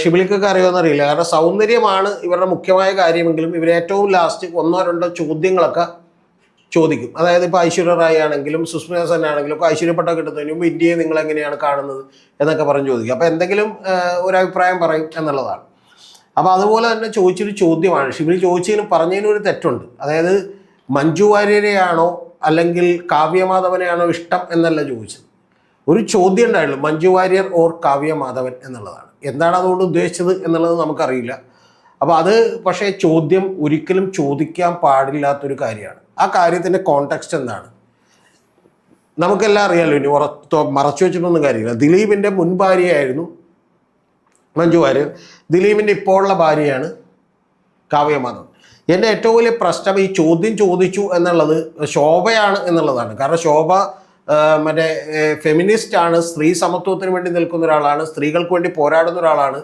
ഷിബിലിക്കൊക്കെ അറിയുമെന്നറിയില്ല. കാരണം സൗന്ദര്യമാണ് ഇവരുടെ മുഖ്യമായ കാര്യമെങ്കിലും ഇവർ ഏറ്റവും ലാസ്റ്റ് 1-2 ചോദ്യങ്ങളൊക്കെ ചോദിക്കും. അതായത് ഇപ്പോൾ ഐശ്വര്യ റായ് ആണെങ്കിലും സുസ്മിത സെൻ ആണെങ്കിലും ഒക്കെ ഐശ്വര്യപ്പെട്ട കിട്ടുന്നതിന് മുമ്പ് ഇന്ത്യയെ നിങ്ങൾ എങ്ങനെയാണ് കാണുന്നത് എന്നൊക്കെ പറഞ്ഞ് ചോദിക്കും. അപ്പോൾ എന്തെങ്കിലും ഒരു അഭിപ്രായം പറയും എന്നുള്ളതാണ്. അപ്പോൾ അതുപോലെ തന്നെ ചോദിച്ചൊരു ചോദ്യമാണ് ഷിബിലി ചോദിച്ചതിനും പറഞ്ഞതിനും ഒരു തെറ്റുണ്ട്. അതായത് മഞ്ജു വാര്യരെയാണോ അല്ലെങ്കിൽ കാവ്യമാധവനെയാണോ ഇഷ്ടം എന്നല്ല ചോദിച്ചത്. ഒരു ചോദ്യം ഉണ്ടായുള്ളൂ, മഞ്ജു വാര്യർ ഓർ കാവ്യമാധവൻ എന്നുള്ളതാണ്. എന്താണ് അതുകൊണ്ട് ഉദ്ദേശിച്ചത് എന്നുള്ളത് നമുക്കറിയില്ല. അപ്പോൾ അത് പക്ഷേ ചോദ്യം ഒരിക്കലും ചോദിക്കാൻ പാടില്ലാത്തൊരു കാര്യമാണ്. ആ കാര്യത്തിൻ്റെ കോണ്ടെക്സ്റ്റ് എന്താണ് നമുക്കെല്ലാം അറിയാമല്ലോ. ഇനി മറച്ചു വെച്ചിട്ടൊന്നും കാര്യമില്ല. ദിലീപിൻ്റെ മുൻ ഭാര്യയായിരുന്നു മഞ്ജു വാര്യർ. ദിലീപിൻ്റെ ഇപ്പോൾ ഉള്ള ഭാര്യയാണ് കാവ്യമാധവൻ. എൻ്റെ ഏറ്റവും വലിയ പ്രശ്നം ഈ ചോദ്യം ചോദിച്ചു എന്നുള്ളത് ശോഭയാണ് എന്നുള്ളതാണ്. കാരണം ശോഭ മറ്റേ ഫെമിനിസ്റ്റ് ആണ്, സ്ത്രീ സമത്വത്തിന് വേണ്ടി നിൽക്കുന്ന ഒരാളാണ്, സ്ത്രീകൾക്ക് വേണ്ടി പോരാടുന്ന ഒരാളാണ്.